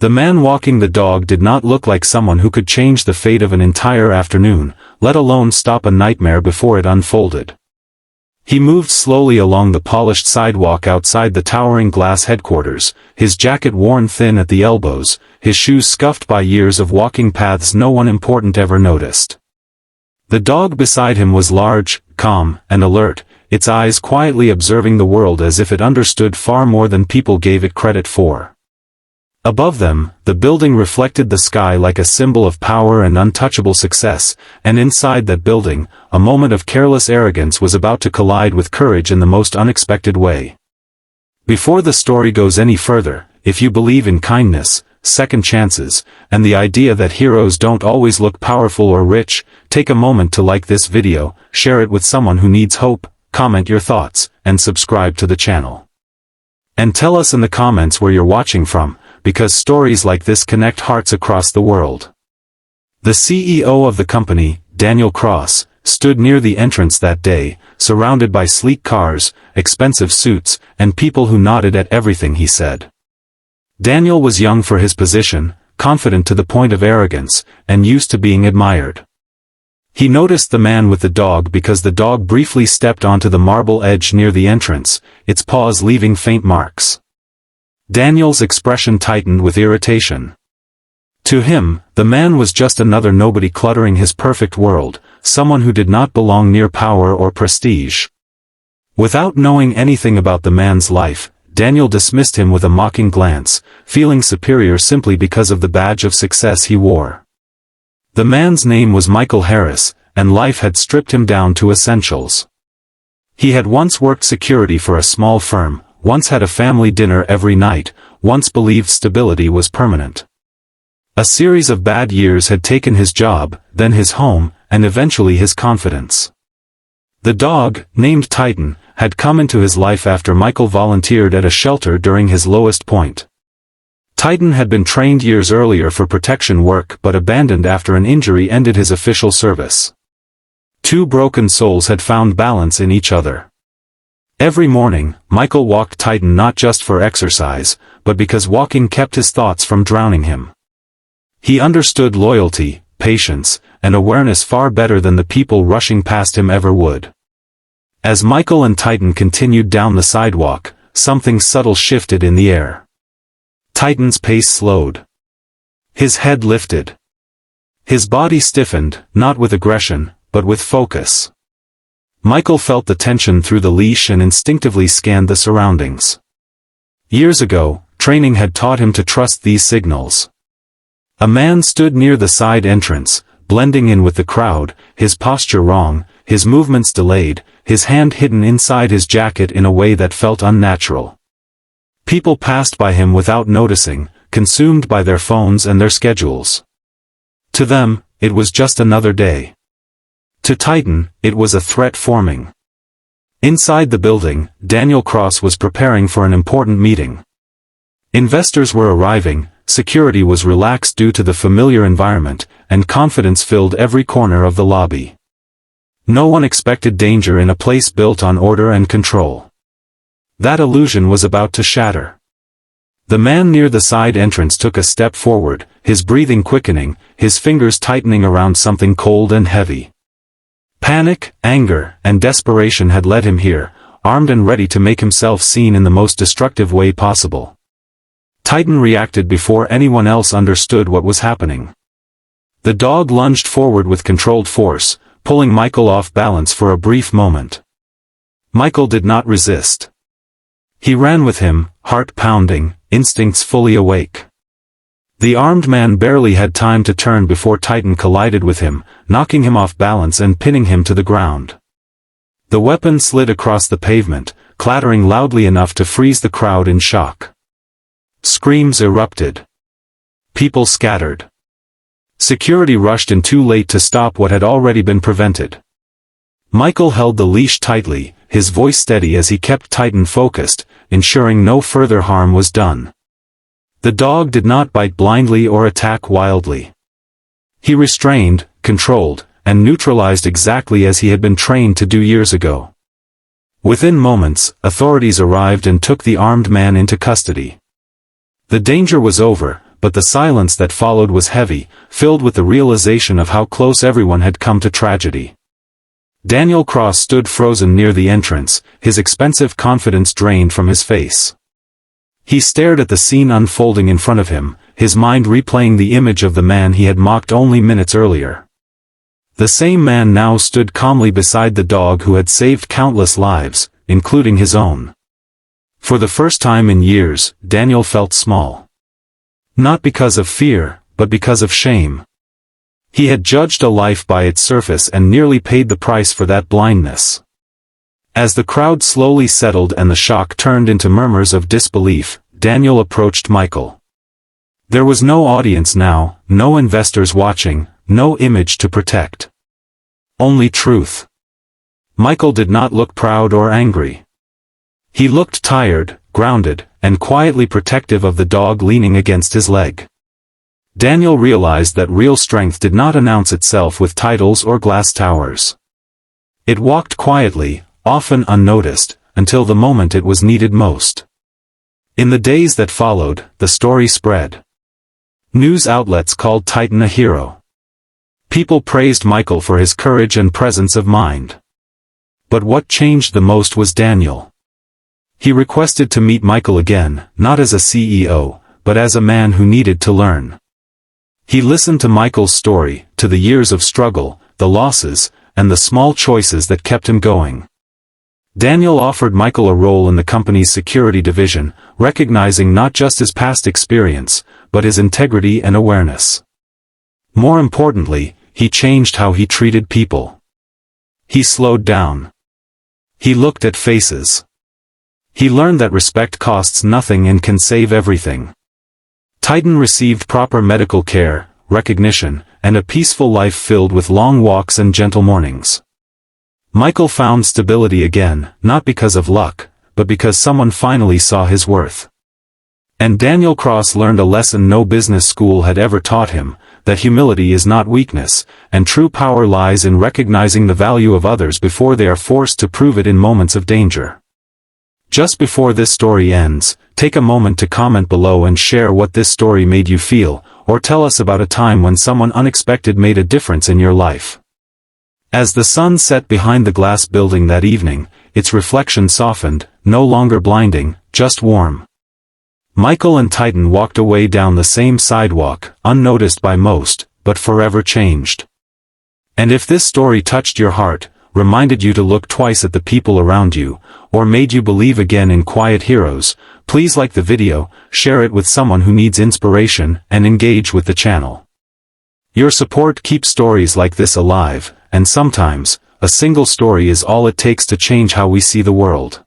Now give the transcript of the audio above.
The man walking the dog did not look like someone who could change the fate of an entire afternoon, let alone stop a nightmare before it unfolded. He moved slowly along the polished sidewalk outside the towering glass headquarters, his jacket worn thin at the elbows, his shoes scuffed by years of walking paths no one important ever noticed. The dog beside him was large, calm, and alert, its eyes quietly observing the world as if it understood far more than people gave it credit for. Above them, the building reflected the sky like a symbol of power and untouchable success, and inside that building, a moment of careless arrogance was about to collide with courage in the most unexpected way. Before the story goes any further, if you believe in kindness, second chances, and the idea that heroes don't always look powerful or rich, take a moment to like this video, share it with someone who needs hope, comment your thoughts, and subscribe to the channel. And tell us in the comments where you're watching from, because stories like this connect hearts across the world. The CEO of the company, Daniel Cross, stood near the entrance that day, surrounded by sleek cars, expensive suits, and people who nodded at everything he said. Daniel was young for his position, confident to the point of arrogance, and used to being admired. He noticed the man with the dog because the dog briefly stepped onto the marble edge near the entrance, its paws leaving faint marks. Daniel's expression tightened with irritation. To him, the man was just another nobody cluttering his perfect world, someone who did not belong near power or prestige. Without knowing anything about the man's life, Daniel dismissed him with a mocking glance, feeling superior simply because of the badge of success he wore. The man's name was Michael Harris, and life had stripped him down to essentials. He had once worked security for a small firm, once had a family dinner every night, once believed stability was permanent. A series of bad years had taken his job, then his home, and eventually his confidence. The dog, named Titan, had come into his life after Michael volunteered at a shelter during his lowest point. Titan had been trained years earlier for protection work but abandoned after an injury ended his official service. Two broken souls had found balance in each other. Every morning, Michael walked Titan not just for exercise, but because walking kept his thoughts from drowning him. He understood loyalty, patience, and awareness far better than the people rushing past him ever would. As Michael and Titan continued down the sidewalk, something subtle shifted in the air. Titan's pace slowed. His head lifted. His body stiffened, not with aggression, but with focus. Michael felt the tension through the leash and instinctively scanned the surroundings. Years ago, training had taught him to trust these signals. A man stood near the side entrance, blending in with the crowd, his posture wrong, his movements delayed, his hand hidden inside his jacket in a way that felt unnatural. People passed by him without noticing, consumed by their phones and their schedules. To them, it was just another day. To Titan, it was a threat forming. Inside the building, Daniel Cross was preparing for an important meeting. Investors were arriving, security was relaxed due to the familiar environment, and confidence filled every corner of the lobby. No one expected danger in a place built on order and control. That illusion was about to shatter. The man near the side entrance took a step forward, his breathing quickening, his fingers tightening around something cold and heavy. Panic, anger, and desperation had led him here, armed and ready to make himself seen in the most destructive way possible. Titan reacted before anyone else understood what was happening. The dog lunged forward with controlled force, pulling Michael off balance for a brief moment. Michael did not resist. He ran with him, heart pounding, instincts fully awake. The armed man barely had time to turn before Titan collided with him, knocking him off balance and pinning him to the ground. The weapon slid across the pavement, clattering loudly enough to freeze the crowd in shock. Screams erupted. People scattered. Security rushed in too late to stop what had already been prevented. Michael held the leash tightly, his voice steady as he kept Titan focused, ensuring no further harm was done. The dog did not bite blindly or attack wildly. He restrained, controlled, and neutralized exactly as he had been trained to do years ago. Within moments, authorities arrived and took the armed man into custody. The danger was over, but the silence that followed was heavy, filled with the realization of how close everyone had come to tragedy. Daniel Cross stood frozen near the entrance, his expensive confidence drained from his face. He stared at the scene unfolding in front of him, his mind replaying the image of the man he had mocked only minutes earlier. The same man now stood calmly beside the dog who had saved countless lives, including his own. For the first time in years, Daniel felt small. Not because of fear, but because of shame. He had judged a life by its surface and nearly paid the price for that blindness. As the crowd slowly settled and the shock turned into murmurs of disbelief, Daniel approached Michael. There was no audience now, no investors watching, no image to protect. Only truth. Michael did not look proud or angry. He looked tired, grounded, and quietly protective of the dog leaning against his leg. Daniel realized that real strength did not announce itself with titles or glass towers. It walked quietly, often unnoticed, until the moment it was needed most. In the days that followed, the story spread. News outlets called Titan a hero. People praised Michael for his courage and presence of mind. But what changed the most was Daniel. He requested to meet Michael again, not as a CEO, but as a man who needed to learn. He listened to Michael's story, to the years of struggle, the losses, and the small choices that kept him going. Daniel offered Michael a role in the company's security division, recognizing not just his past experience, but his integrity and awareness. More importantly, he changed how he treated people. He slowed down. He looked at faces. He learned that respect costs nothing and can save everything. Titan received proper medical care, recognition, and a peaceful life filled with long walks and gentle mornings. Michael found stability again, not because of luck, but because someone finally saw his worth. And Daniel Cross learned a lesson no business school had ever taught him, that humility is not weakness, and true power lies in recognizing the value of others before they are forced to prove it in moments of danger. Just before this story ends, take a moment to comment below and share what this story made you feel, or tell us about a time when someone unexpected made a difference in your life. As the sun set behind the glass building that evening, its reflection softened, no longer blinding, just warm. Michael and Titan walked away down the same sidewalk, unnoticed by most, but forever changed. And if this story touched your heart, reminded you to look twice at the people around you, or made you believe again in quiet heroes, please like the video, share it with someone who needs inspiration, and engage with the channel. Your support keeps stories like this alive, and sometimes, a single story is all it takes to change how we see the world.